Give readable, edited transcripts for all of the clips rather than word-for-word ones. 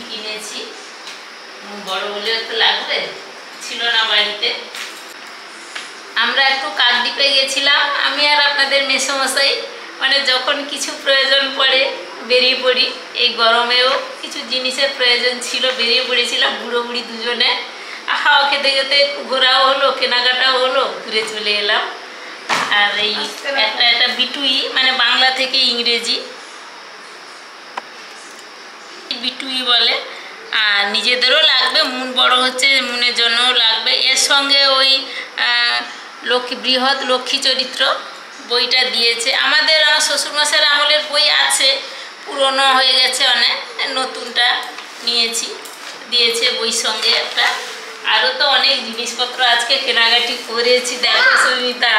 কিনেছি, বড় বলে একটু লাগবে, ছিল না বাড়িতে। আমরা একটু কাকদ্বীপে গেছিলাম, আমি আর আপনাদের মেসোমশাই, মানে যখন কিছু প্রয়োজন পড়ে বেরিয়ে পড়ি। এই গরমেও কিছু জিনিসের প্রয়োজন ছিল, বেরিয়ে পড়েছিলাম বুড়ো বুড়ি দুজনে। হাওয়া খেতে খেতে একটু ঘোরাও হলো, কেনাকাটাও হলো, ঘুরে চলে এলাম। আর এই একটা বিটুই, মানে বাংলা থেকে ইংরেজি বিটুই বলে। আর নিজেদেরও লাগবে, মুন বড় হচ্ছে, মুনের জন্যও লাগবে। এর সঙ্গে ওই বৃহৎ লক্ষ্মী চরিত্র বইটা দিয়েছে। আমার শ্বশুরমশাইয়ের আমলের বই আছে, পুরনো হয়ে গেছে অনেক, নতুনটা নিয়েছি, দিয়েছে বই সঙ্গে একটা। আরও তো অনেক জিনিসপত্র আজকে কেনাকাটি করেছি। দেখো সুমিতা,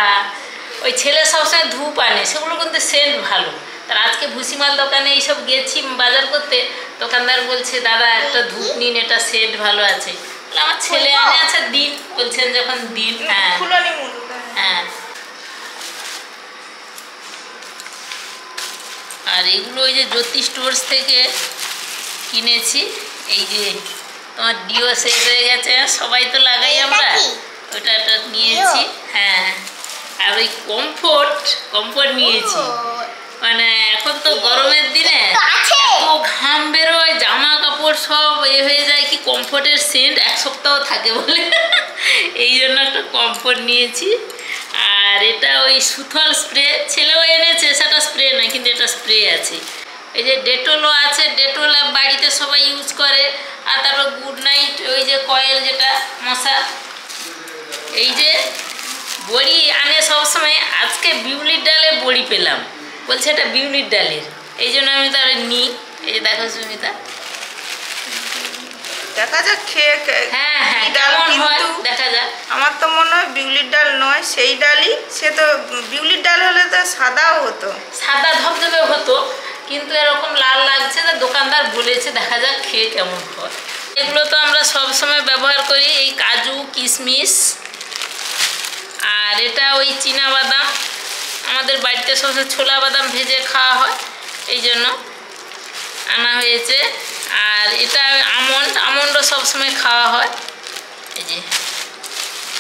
ওই ছেলে সবসময় ধূপ আনে, সেগুলো কিন্তু সেন্ট ভালো। তার আজকে ভুসিমাল দোকানে এইসব গেছি বাজার করতে, দোকানদার বলছে দাদা একটা ধূপ নিন, এটা সেন্ট ভালো আছে। আমার ছেলে আনে, আচ্ছা দিন, বলছেন যখন দিন। হ্যাঁ হ্যাঁ। আর এগুলো ওই যে জ্যোতি স্টোর্স থেকে কিনেছি। এই যে তোমার ডিও শেষ হয়ে গেছে, সবাই তো লাগাই আমরা, ওটা নিয়েছি। হ্যাঁ, আর ওই কমফোর্ট নিয়েছি। মানে এখন তো গরমের দিনে এত ঘাম বেরোয়, জামা কাপড় সব হয়ে যায়, কি কমফোর্টের সেন্ট 1 সপ্তাহ থাকে বলে এই জন্য একটা কমফোর্ট নিয়েছি। আর এটা ওই সুথল স্প্রে, ছেলেও এনেছে, সেটা স্প্রে না কিন্তু এটা স্প্রে আছে। এই যে ডেটলও আছে, ডেটল বাড়িতে সবাই ইউজ করে। আর তারপর গুড নাইট, ওই যে কয়েল যেটা মশা। এই যে বড়ি আনে সবসময়, আজকে বিউলির ডালে বড়ি পেলাম, বলছে এটা বিউলির ডালের, এই জন্য আমি তাহলে নিই। এই যে দেখো সুমিতা, দেখা যাক খেয়ে। হ্যাঁ হ্যাঁ, কেমন হয় দেখা যাক। আমার তো মনে হয় বিউলির ডাল নয়, সেই ডালই। সে তো বিউলির ডাল হলে তো সাদাও হতো, সাদা ধবধবে হতো, কিন্তু এরকম লাল লাগছে। না, দোকানদার বলেছে, দেখা যাক খেয়ে কেমন হয়। এগুলো তো আমরা সব সময় ব্যবহার করি, এই কাজু কিশমিশ। আর এটা ওই চীনা বাদাম, আমাদের বাড়িতে সবসময় ছোলা বাদাম ভেজে খাওয়া হয়, এই জন্য আনা হয়েছে। আর এটা আমন্ডও সবসময় খাওয়া হয়, এই যে।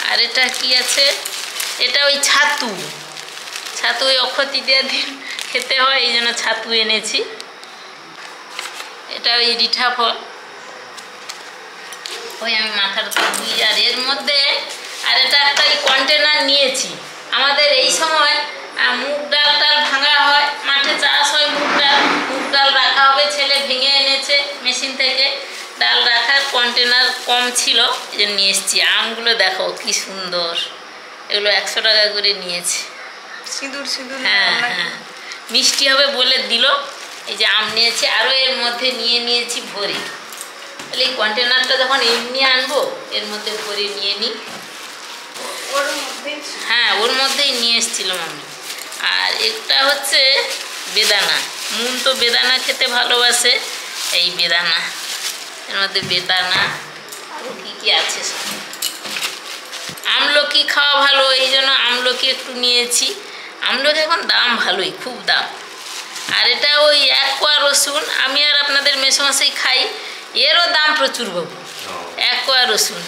আর এটা কি আছে, এটা ওই ছাতু ওই অক্ষয় তৃতীয়ার দিন খেতে হয়, এই জন্য ছাতু এনেছি। এটা ওই রিঠা ফল, ওই আমি মাথার উপর দিই। আর এর মধ্যে আর এটা একটা কন্টেনার নিয়েছি। আমাদের এই সময় মুগ ডাল ভাঙা হয়, মাঠে চাষ হয় মুগ ডাল রাখা হবে, ছেলে ভেঙে এনেছে মেশিন থেকে। ডাল রাখার কন্টেনার কম ছিল, এই যে নিয়ে এসেছি। আমগুলো দেখো কি সুন্দর, এগুলো 100 টাকা করে নিয়েছি। সিঁদুর হ্যাঁ হ্যাঁ, মিষ্টি হবে বলে দিল। এই যে আম নিয়েছি, আরও এর মধ্যে নিয়েছি ভরে। তাহলে এই কন্টেনারটা যখন এমনি আনবো, এর মধ্যে ভরে নিয়ে নিই। হ্যাঁ, ওর মধ্যেই নিয়ে এসেছিলাম আমি। আর একটা হচ্ছে বেদানা, মুন তো বেদানা খেতে ভালোবাসে, এই বেদানা, এর মধ্যে বেদানা আরও কী আছে সব। আমলকি খাওয়া ভালো, এই জন্য আমলকি একটু নিয়েছি। আমলকি এখন দাম ভালোই, খুব দাম। আর এটা ওই 1 কোয়া রসুন, আমি আর আপনাদের মেসোমশাই খাই, এরও দাম প্রচুর বাবু। 1 কোয়া রসুন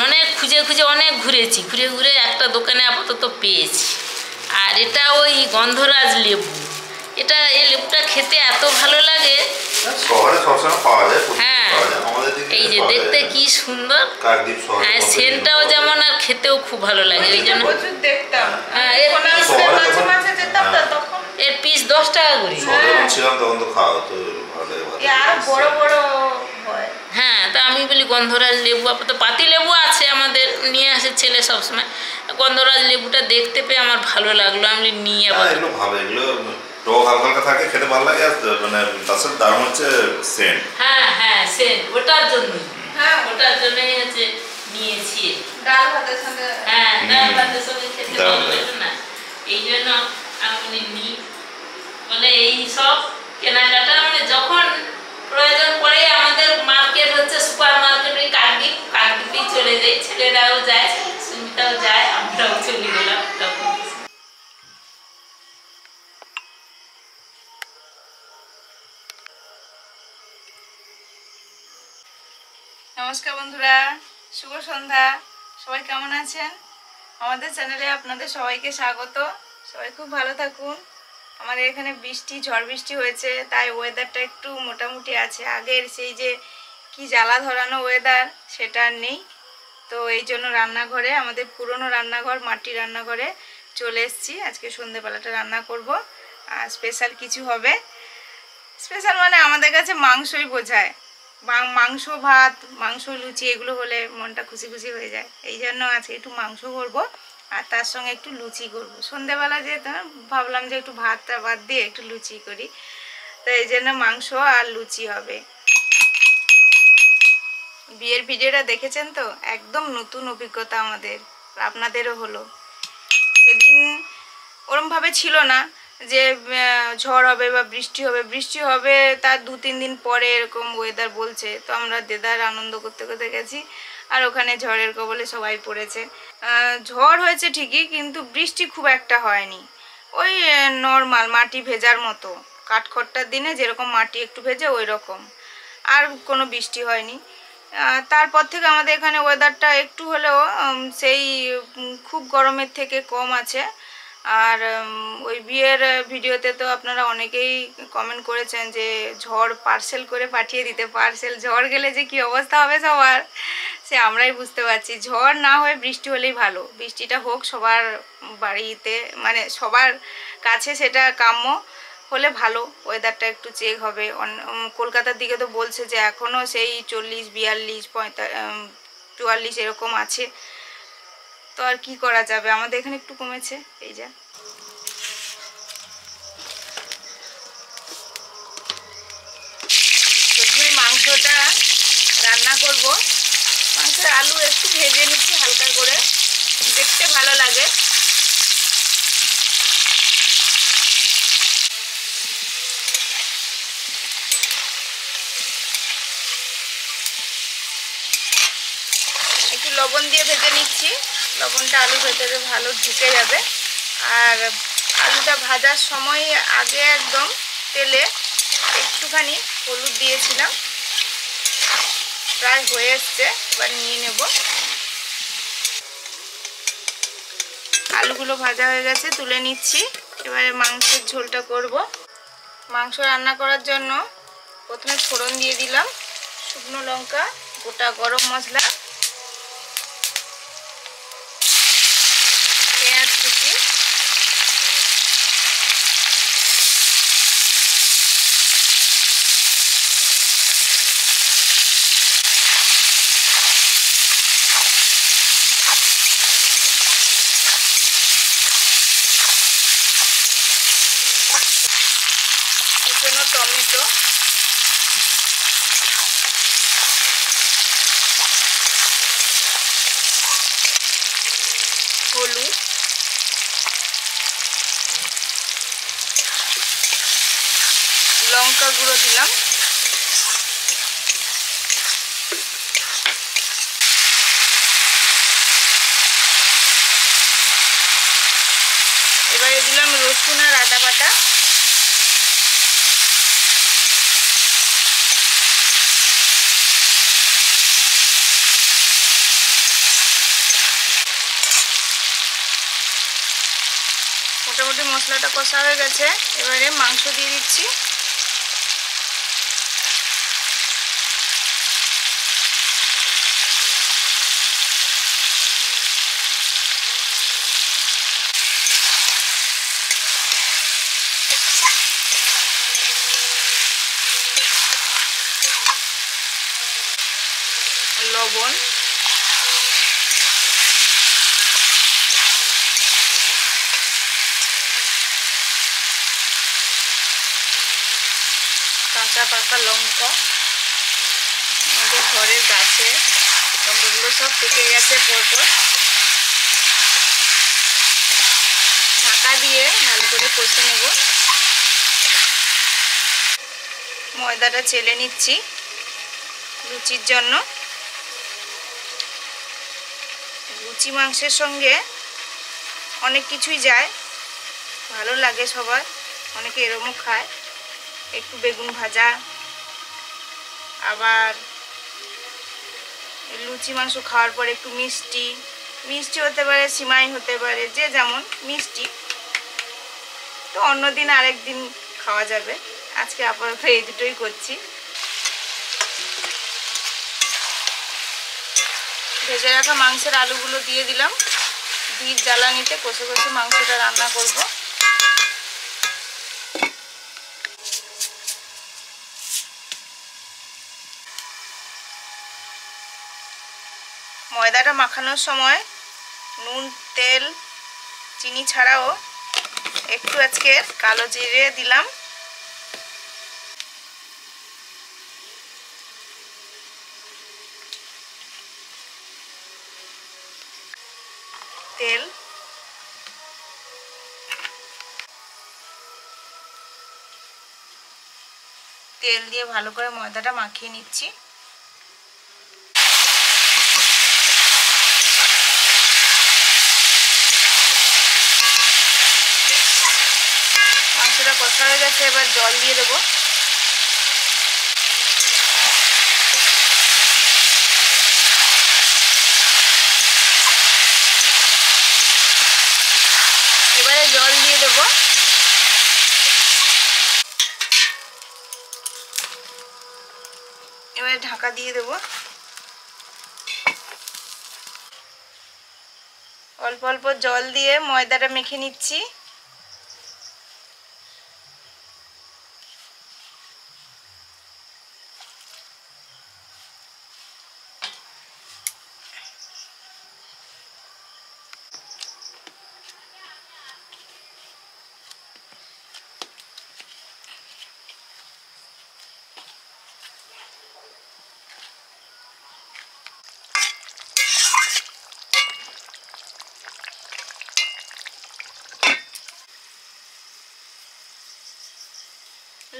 অনেক খুঁজে অনেক ঘুরে একটা দোকানে আপাতত পেয়েছি। আর এটা ওই গন্ধরাজ লেবু, এই লেবুটা খেতে এত ভালো লাগে। হ্যাঁ, এই যে দেখতে কি সুন্দর, হ্যাঁ সেন্টটাও যেমন, আর খেতেও খুব ভালো লাগে, ওই জন্য। হ্যাঁ, এর পিস 10 টাকা করে। হ্যাঁ, তা আমি বলি গন্ধরাজ লেবু, আপাতত পাতি লেবু আছে আমাদের, নিয়ে আসে ছেলে সবসময়। গন্ধরাজ লেবুটা দেখতে পেয়ে আমার ভালো লাগলো, আমি নিয়ে আবার। টক হালকা থাকে, খেতে ভালো লাগে। আর মানে তাছাড়া দাম হচ্ছে সেন্ট। হ্যাঁ হ্যাঁ, সেন্ট, ওটার জন্যই। হ্যাঁ, ওটার জন্যই হচ্ছে নিয়েছি। ডাল ভাতের সঙ্গে, হ্যাঁ ডাল ভাতের সঙ্গে খেতে ভালো লাগে না, এই জন্য আমি নিই। বলে এই সব কেনাকাটা, মানে যখন প্রয়োজন পড়ে, আমাদের মার্কেট হচ্ছে সুপার মার্কেট, ওই কাকদ্বীপেই চলে যাই, ছেলেরাও যায়, সুমিতাও যায়, আমরাও চলে গেলাম তখন। নমস্কার বন্ধুরা, শুভ সন্ধ্যা। সবাই কেমন আছেন? আমাদের চ্যানেলে আপনাদের সবাইকে স্বাগত। সবাই খুব ভালো থাকুন। আমাদের এখানে ঝড় বৃষ্টি হয়েছে, তাই ওয়েদারটা একটু মোটামুটি আছে। আগের সেই যে কি জ্বালা ধরানো ওয়েদার সেটা আর নেই। তো এই জন্য রান্নাঘরে, আমাদের পুরনো রান্নাঘর, মাটির রান্নাঘরে চলে এসেছি। আজকে সন্ধ্যেবেলাটা রান্না করব, আর স্পেশাল কিছু হবে। স্পেশাল মানে আমাদের কাছে মাংসই বোঝায়। মাংস ভাত, মাংস লুচি এগুলো হলে মনটা খুশি খুশি হয়ে যায়। এই জন্য আজকে একটু মাংস করবো, আর তার সঙ্গে একটু লুচি করবো। সন্ধ্যেবেলা যেহেতু ভাবলাম যে একটু ভাতটা বাদ দিয়ে একটু লুচি করি, তো এই জন্য মাংস আর লুচি হবে। বিয়ের ভিডিওটা দেখেছেন তো? একদম নতুন অভিজ্ঞতা আমাদের, আপনাদেরও হলো। সেদিন ওরমভাবে ছিল না যে ঝড় হবে বা বৃষ্টি হবে। বৃষ্টি হবে তার 2-3 দিন পরে এরকম ওয়েদার বলছে। তো আমরা দেদার আনন্দ করতে করতে গেছি, আর ওখানে ঝড়ের কবলে সবাই পড়েছে। ঝড় হয়েছে ঠিকই, কিন্তু বৃষ্টি খুব একটা হয়নি। ওই নর্মাল মাটি ভেজার মতো, কাঠখড়টার দিনে যেরকম মাটি একটু ভেজে ওই রকম, আর কোনো বৃষ্টি হয়নি। তারপর থেকে আমাদের এখানে ওয়েদারটা একটু হলেও সেই খুব গরমের থেকে কম আছে। আর ওই বিয়ের ভিডিওতে তো আপনারা অনেকেই কমেন্ট করেছেন যে ঝড় পার্সেল করে পাঠিয়ে দিতে। ঝড় গেলে যে কি অবস্থা হবে সবার, সে আমরাই বুঝতে পারছি। ঝড় না হয়ে বৃষ্টি হলেই ভালো। বৃষ্টিটা হোক সবার বাড়িতে, মানে সবার কাছে সেটা কাম্য হলে ভালো। ওয়েদারটা একটু চেক হবে। কলকাতার দিকে তো বলছে যে এখনও সেই 40, 42, 44 এরকম আছে। তো আর কি করা যাবে, আমাদের এখানে একটু কমেছে। এই যা প্রথমে মাংসটা রান্না করব। মাংসের আলু একটু ভেজে নিচ্ছি হালকা করে, দেখতে ভালো লাগে। একটু লবণ দিয়ে ভেজে নিচ্ছি। লবণটা আলু ভেতরে ভালো ঢুকে যাবে। আর আলুটা ভাজার সময় আগে একদম তেলে একটুখানি হলুদ দিয়েছিলাম। প্রায় হয়ে এসছে, এবার নিয়ে নেব। আলুগুলো ভাজা হয়ে গেছে, তুলে নিচ্ছি। এবারে মাংসের ঝোলটা করব। মাংস রান্না করার জন্য প্রথমে ফোড়ন দিয়ে দিলাম, শুকনো লঙ্কা, গোটা গরম মশলা, পেঁয়াজ কুচি, কুচনো টমেটো, হলুদ, লঙ্কা গুঁড়ো দিলাম, এবারে দিলাম রসুন আর আদা বাটা, মোটামুটি মশলাটা কষা হয়ে গেছে। এবারে মাংস দিয়ে দিচ্ছি। লবণ, কাঁচা পাকা লঙ্কা, আমাদের ঘরের গাছে লঙ্কাগুলো সব পেকে গেছে পরপর। ঢাকা দিয়ে ভালো করে কষে নেব। ময়দাটা চেলে নিচ্ছি লুচির জন্য। লুচি মাংসের সঙ্গে অনেক কিছুই যায়, ভালো লাগে সবার। অনেকে এরকমও খায়, একটু বেগুন ভাজা, আবার লুচি মাংস খাওয়ার পরে একটু মিষ্টি মিষ্টি হতে পারে, সিমাই হতে পারে, যে যেমন মিষ্টি, তো অন্যদিন আরেকদিন খাওয়া যাবে। আজকে আপাতত এই দুটোই করছি। ভেজে রাখা মাংসের আলুগুলো দিয়ে দিলাম। দিয়ে জ্বালানিতে কষে কষে মাংসটা রান্না করব। ময়দাটা মাখানোর সময় নুন, তেল, চিনি ছাড়াও একটু আজকে কালো জিরে দিলাম। তেল, তেল দিয়ে ভালো করে ময়দাটা মাখিয়ে নিচ্ছি। মাংসটা কষা হয়ে গেছে, এবার জল দিয়ে দেবো। এবারে জল দিয়ে দেবো। এবারে ঢাকা দিয়ে দেবো। অল্প অল্প জল দিয়ে ময়দাটা মেখে নিচ্ছি।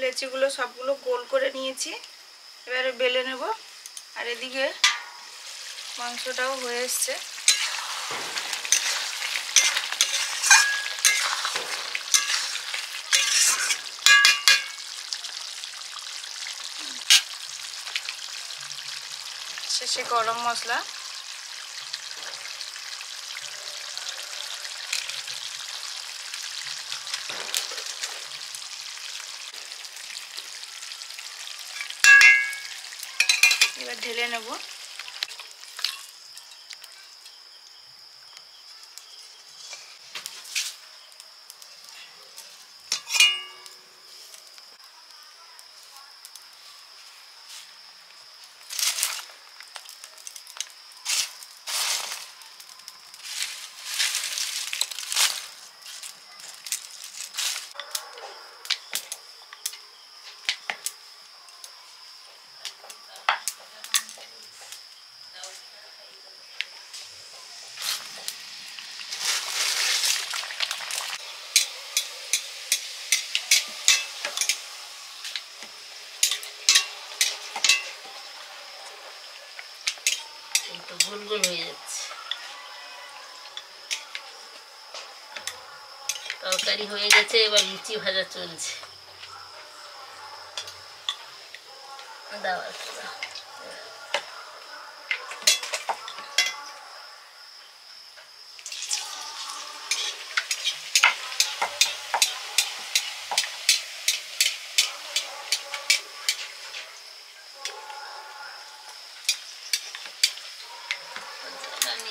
লেচিগুলো সবগুলো গোল করে নিয়েছি, এবারে বেলে নেব। আর এদিকে মাংসটাও হয়ে এসছে। শেষে গরম মশলা, এবার ঢেলে নেব। গোল গোল হয়ে যাচ্ছে। তরকারি হয়ে গেছে, এবার লুচি ভাজা চলছে। দাও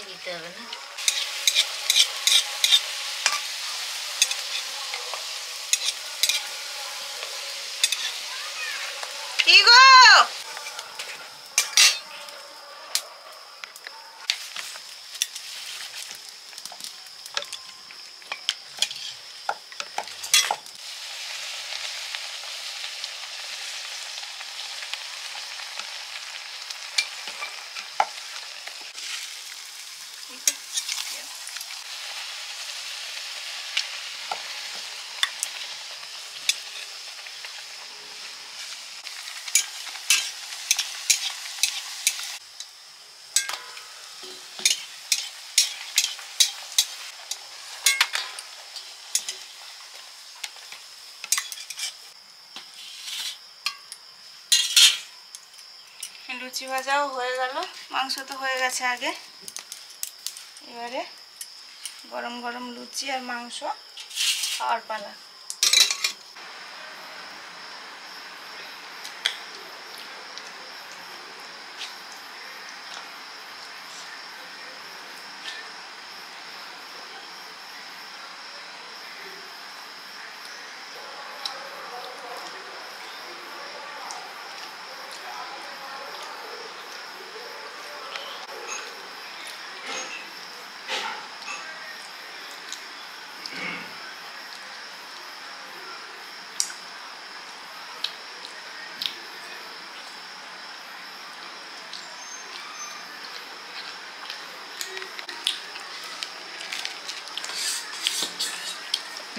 দিতে হবে না। কি গো, লুচি ভাজাও হয়ে গেল, মাংস তো হয়ে গেছে আগে। এবারে গরম গরম লুচি আর মাংস খাওয়ার পালা।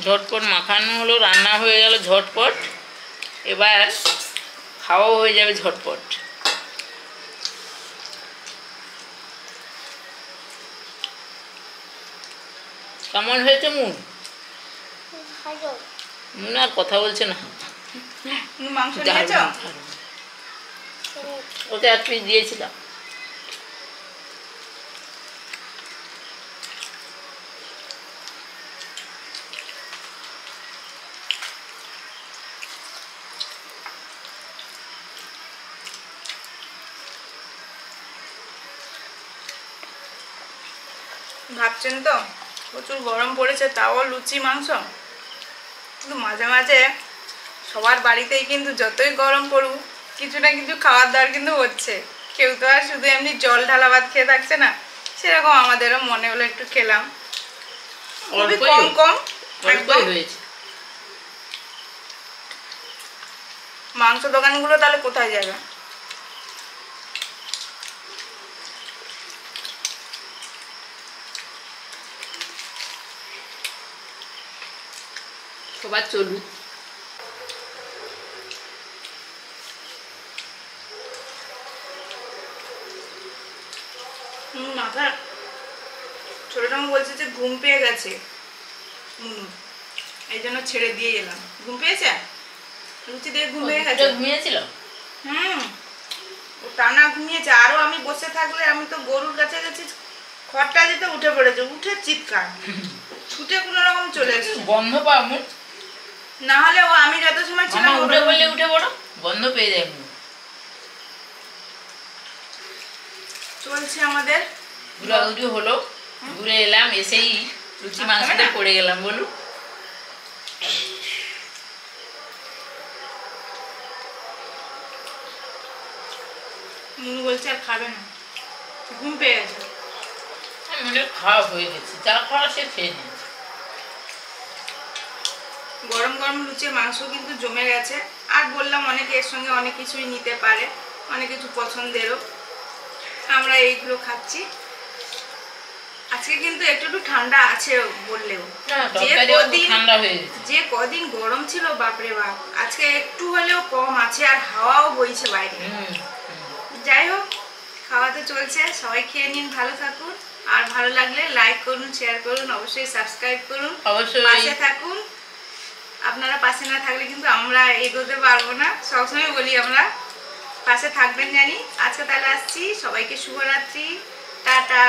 ঝটপট মাখানো হলো, রান্না হয়ে গেল ঝটপট, এবার খাওয়াও হয়ে যাবে ঝটপট। কেমন হয়েছে মুন? মুন আর কথা বলছে না। মাংস নিয়েছো? ওকে এক পিস দিয়েছিলাম। ভাবছেন তো প্রচুর গরম পড়েছে, তাও লুচি মাংস। কিন্তু মাঝে মাঝে সবার বাড়িতেই কিন্তু যতই গরম পড়ুক কিছু না কিছু খাওয়ার দাওয়ার কিন্তু হচ্ছে। কেউ তো আর শুধু এমনি জল ঢালা ভাত খেয়ে থাকছে না, সেরকম আমাদেরও মনে হলো একটু খেলাম। খুবই কম কম একদম। মাংস দোকানগুলো তাহলে কোথায় যাবে? সবার চলুক। মাথা ছোটটা বলছে যে ঘুম পেয়ে গেছে, এই জন্য ছেড়ে দিয়ে এলাম। ঘুম পেয়েছে? লুচি দিয়ে ঘুম পেয়ে গেছে? ঘুমিয়েছিল? ও টানা ঘুমিয়েছে। আরো আমি বসে থাকলে, আমি তো গরুর কাছে গেছি, খড়টা যেতে উঠে পড়েছে, উঠে চিৎকার, ছুটে কোনো রকম চলে এসেছে। বন্ধ পাবো না হলে ও আমি যত সময় ছিলাম উঠে বললে উঠে পড়ো, বন্ধ পেয়ে যায়। চলছে আমাদের ঘুরাঘুরি হলো, ঘুরে এলাম, এসেই লুচি মাংসটা পড়ে গেলাম। বলুন মুনু বলছে আর খাবে না, ঘুম পেয়ে গেছে। মনে খাওয়া হয়ে গেছে, যা খাওয়া সে খেয়ে নিয়েছে। গরম গরম লুচি মাংস কিন্তু জমে গেছে। আর বললাম অনেকে এর সঙ্গে অনেক কিছুই নিতে পারে, অনেক কিছু পছন্দেরও। আমরা এইগুলো খাচ্ছি। আজকে কিন্তু একটু ঠান্ডা আছে বললেও, যে কদিন গরম ছিল বাপরে বাপ, আজকে একটু হলেও কম আছে, আর হাওয়াও বইছে বাইরে। যাই হোক, খাওয়াতে চলছে, সবাই খেয়ে নিন, ভালো থাকুন। আর ভালো লাগলে লাইক করুন, শেয়ার করুন, অবশ্যই সাবস্ক্রাইব করুন, পাশে থাকুন। আপনারা পাশে না থাকলে কিন্তু আমরা এগোতে পারবো না। সবসময় বলি আমরা পাশে থাকবেন জানি। আজকে তাহলে আসছি, সবাইকে শুভরাত্রি, টাটা।